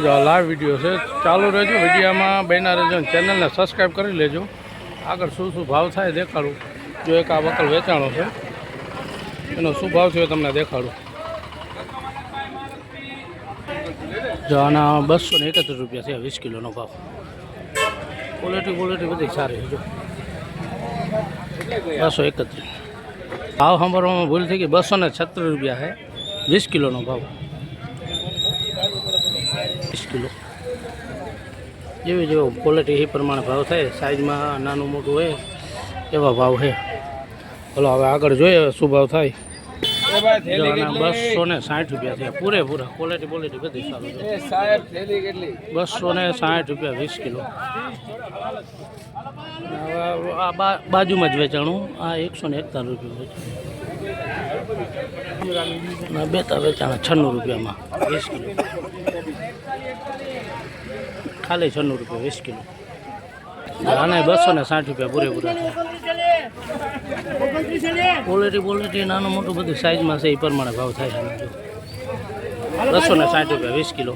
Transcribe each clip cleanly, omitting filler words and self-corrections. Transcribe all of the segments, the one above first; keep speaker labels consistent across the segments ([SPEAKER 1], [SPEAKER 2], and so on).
[SPEAKER 1] જો live video છે, ચાલુ રહેજો. વિડીયોમાં બન્યા રહેજો, ચેનલને સબસ્ક્રાઈબ કરી લેજો. આગળ શું શું ભાવ થાય દેખાડું. જો એક આ બકલ વેચાણો છે, એનો શું ભાવ છે એ તમને દેખાડું. જો આના 231 રૂપિયા છે 20 કિલોનો ભાવ. ક્વોલિટી બધી સારી છે. જો 231 ભાવ સાંભળવામાં ભૂલ થઈ ગઈ. 236 રૂપિયા છે 20 કિલોનો ભાવ. 20 કિલો જેવી જેવો ક્વોલિટી એ પ્રમાણે ભાવ થાય. સાઇઝમાં નાનું મોટું હોય એવા ભાવ છે. ચલો હવે આગળ જોઈએ શું ભાવ થાય. 260 રૂપિયા થયા પૂરેપૂરા. ક્વોલિટી બધી સારું છે. 260 રૂપિયા 20 કિલો. આ બાજુમાં જ વેચાણું. આ 141 રૂપિયા વેચાણ. બેતા વેચાણા 96 રૂપિયામાં 20 કિલો. ખાલી 96 રૂપિયા 20 કિલો. આના 260 રૂપિયા પૂરેપૂરા થયા. ક્વોલિટી નાનું મોટું બધું સાઇઝમાં છે એ પ્રમાણે ભાવ થાય છે. 260 રૂપિયા 20 કિલો.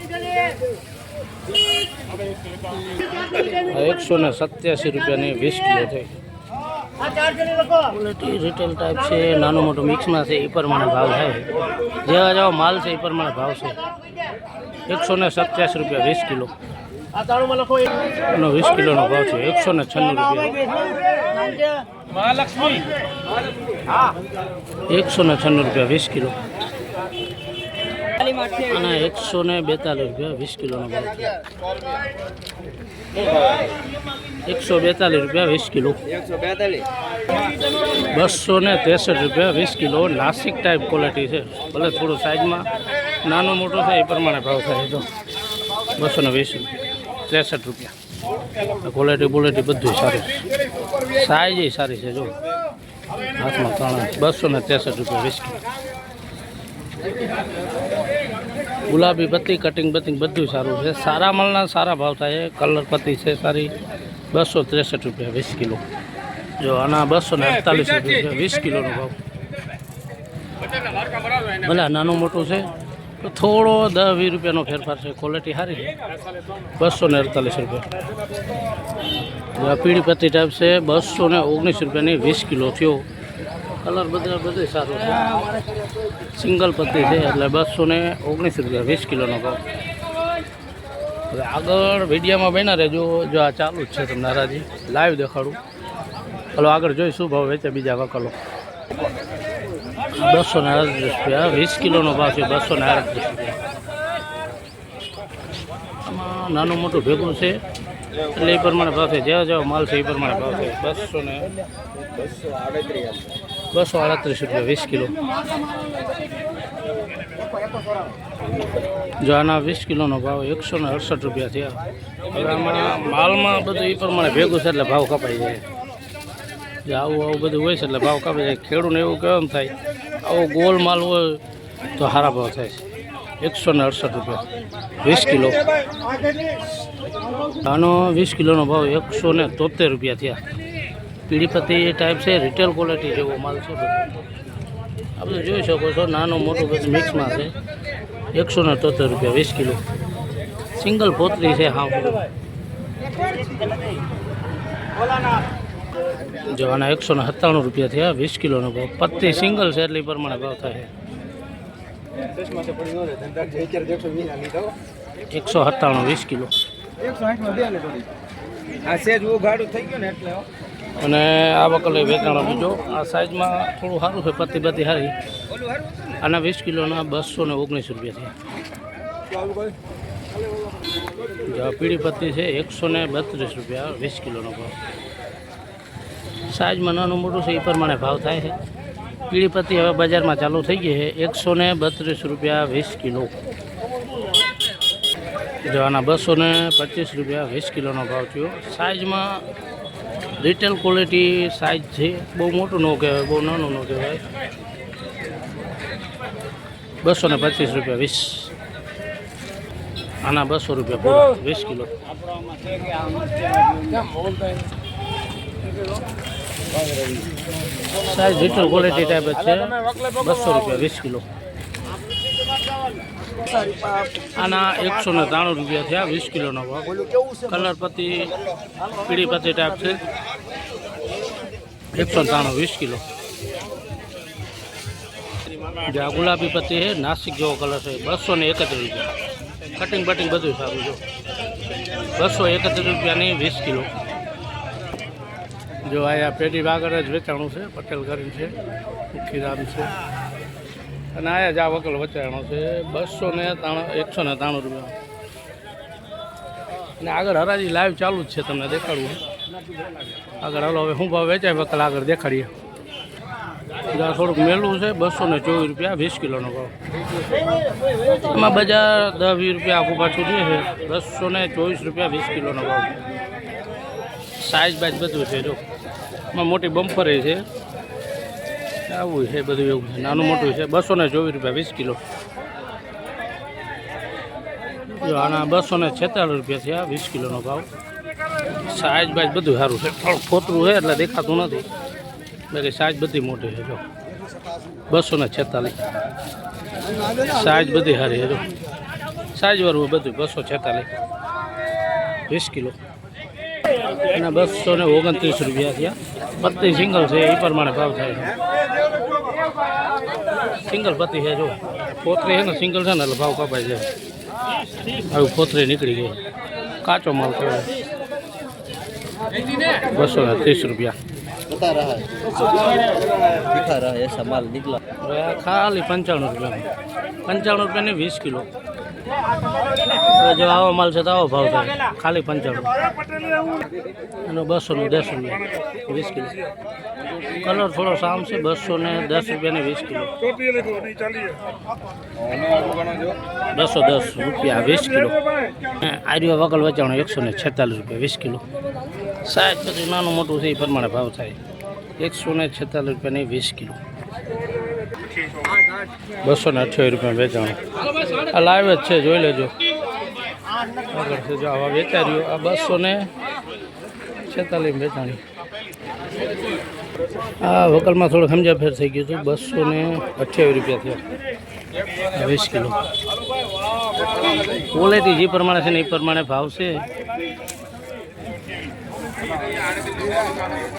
[SPEAKER 1] 187 રૂપિયાની 20 કિલો થઈ. ક્વોલિટી રિટેલ ટાઈપ છે, નાનું મોટું મિક્સમાં છે એ પ્રમાણે ભાવ થાય. જેવા જેવા માલ છે એ પ્રમાણે ભાવ છે. 187 રૂપિયા 20 કિલો. એનો 20 કિલોનો ભાવ છે 196 રૂપિયા. 196 રૂપિયા 20 કિલો. અને 142 રૂપિયા 20 કિલોનો ભાવ છે. 142 રૂપિયા 20 કિલો. 263 રૂપિયા 20 કિલો. નાસિક ટાઈપ ક્વોલિટી છે, ભલે થોડું સાઇઝમાં નાનો મોટો થાય એ પ્રમાણે ભાવ થાય. તો 220 રૂપિયા 63 રૂપિયા. ક્વોલિટી બધું સારું છે. સાઈઝ સારી છે. જો હાથમાં 263 રૂપિયા 20 કિલો. ગુલાબી પત્તી, કટિંગ બધું સારું છે. સારા માલના સારા ભાવ થાય. કલર પત્તી છે સારી. 263 રૂપિયા 20 કિલો. જો આના 248 રૂપિયા 20 કિલોનો ભાવ. ભલે નાનું મોટું છે તો થોડો 10-20 રૂપિયાનો ફેરફાર છે. ક્વોલિટી સારી છે. 248 રૂપિયા. પીળી પત્તી ટાઈપ છે. 219 રૂપિયાની 20 કિલો થયો. કલર બધું સારું છે. સિંગલ પત્તી છે એટલે 219 રૂપિયા 20 કિલોનો ભાવ. હવે આગળ વિડીયોમાં બન્યા રહેજો. જો આ ચાલુ જ છે, તમને હરાજી લાઈવ દેખાડું. ચાલો આગળ જોઈ શું ભાવ વેચે બીજા વકલો. 238 રૂપિયા 20 કિલોનો ભાવ છે. 238 રૂપિયા. આમાં નાનું મોટું ભેગું છે એટલે એ પ્રમાણે ભાવ છે. જેવા જેવા માલ છે એ પ્રમાણે ભાવ છે. 238 રૂપિયા 20 કિલો. જો આના 20 કિલોનો ભાવ 168 રૂપિયા થયા. હવે આમાં માલમાં બધું એ પ્રમાણે ભેગું છે એટલે ભાવ કપાઈ જાય. જે આવું બધું હોય છે એટલે ભાવ કપાઈ જાય. ખેડૂતને એવું કહેવાનું થાય આવો ગોલ માલ હોય તો સારા ભાવ થાય છે. 168 રૂપિયા 20 કિલો. આનો 20 કિલોનો ભાવ 173 રૂપિયા થયા. પીળી પત્તી ટાઈપ છે, રિટેલ ક્વોલિટી જેવો માલ છે. આ બધું જોઈ શકો છો. નાનું મોટું બધું મિક્સમાં છે. 173 રૂપિયા 20 કિલો. સિંગલ પોતરી છે. હા જો આના 197 રૂપિયા થયા 20 કિલોનો ભાવ. પત્તી સિંગલ છે એટલે એ પ્રમાણે ભાવ થાય. 197 20 કિલો. અને આ વકલે વેચાણો બીજો. આ સાઈઝમાં થોડું સારું છે. પત્તી સારી. આના 20 કિલોના 219 રૂપિયા થયા. પીળી પત્તી છે 132 રૂપિયા 20 કિલોનો ભાવ. સાઈઝમાં નાનું મોટું છે એ પ્રમાણે ભાવ થાય છે. પીળી પત્તી હવે બજારમાં ચાલુ થઈ ગઈ છે. 132 રૂપિયા 20 કિલો. જો આના 225 રૂપિયા 20 કિલોનો ભાવ થયો. સાઈઝમાં રિટેલ ક્વોલિટી સાઈઝ છે. બહુ મોટું ન કહેવાય, બહુ નાનું ન કહેવાય. 225 રૂપિયા 20. આના 200 રૂપિયા પૂરા 20 kilo. Size retail quality type જ છે. 200 રૂપિયા 20 કિલો. આના 193 રૂપિયા થયા 20 કિલોનો ભાવ. કલર પત્તી પીળી પત્તી ટાઈપ છે. 193 20 કિલો. જે આ ગુલાબી પત્તી છે નાસિક જેવો કલર છે 231 રૂપિયા. કટિંગ બટિંગ બધું સારું જો 231 રૂપિયાની 20 કિલો. જો અહીંયા પેઢી આગળ જ વેચાણું છે પટેલ કરીને છે મુખીરામ છે અને આયા જ આ વકલ વેચાણો છે 193 રૂપિયા. અને આગળ હરાજી લાઈવ ચાલુ જ છે તમને દેખાડવું આગળ. હાલો હવે શું ભાવ વેચાય વકલ આગળ દેખાડીએ. થોડુંક મેલું છે 224 રૂપિયા 20 કિલોનો ભાવ. એમાં બજાર 10-20 રૂપિયા આખું પાછું જે છે 224 રૂપિયા 20 કિલોનો ભાવ. સાઈઝ બાઈઝ બધું છે જો એમાં મોટી બમ્પરે છે આવું છે બધું એવું છે. નાનું મોટું છે 224 રૂપિયા 20 કિલો. જો આના 246 રૂપિયા થયા 20 કિલોનો ભાવ. સાઈઝ બાઈઝ બધું સારું છે. થોડુંક ફોતરું છે એટલે દેખાતું નથી બાકી સાઈઝ બધી મોટી છે જો 246. સાઈઝ બધી સારી છે જો સાઈઝવાળું બધું 246 20 કિલો. એના 229 રૂપિયા થયા. પત્તી સિંગલ છે એ પ્રમાણે ભાવ થાય છે. સિંગલ પત્તી છે જો પોતરી છે ને સિંગલ છે ને એટલે ભાવ કપાય છે. આવું પોતરી નીકળી ગઈ કાચો માલ કહેવાય. 230 રૂપિયા. ખાલી 95 રૂપિયા. 95 રૂપિયાની 20 કિલો. જો આવો માલ છે તો આવો ભાવ થાય ખાલી 95. એનો 210 રૂપિયા 20 કિલો. કલર થોડો સામ છે 210 રૂપિયાની 20 કિલો. 210 રૂપિયા 20 કિલો. આર્યો વકલ વેચાણો 146 રૂપિયા 20 કિલો. સાઈઝ બધું નાનું મોટું છે એ પ્રમાણે ભાવ થાય. 146 રૂપિયાની 20 કિલો. 228 રૂપિયા વેચાણું. આ લાઈવ જ છે જોઈ લેજો આગળ છે જો આવા વેચાર્યું. આ 246 વેચાણી. આ વકલમાં થોડું સમજા ફેર થઈ ગયું હતું. 228 રૂપિયા થયા 20 કિલો. ક્વોલિટી જે પ્રમાણે છે ને એ પ્રમાણે ભાવ છે.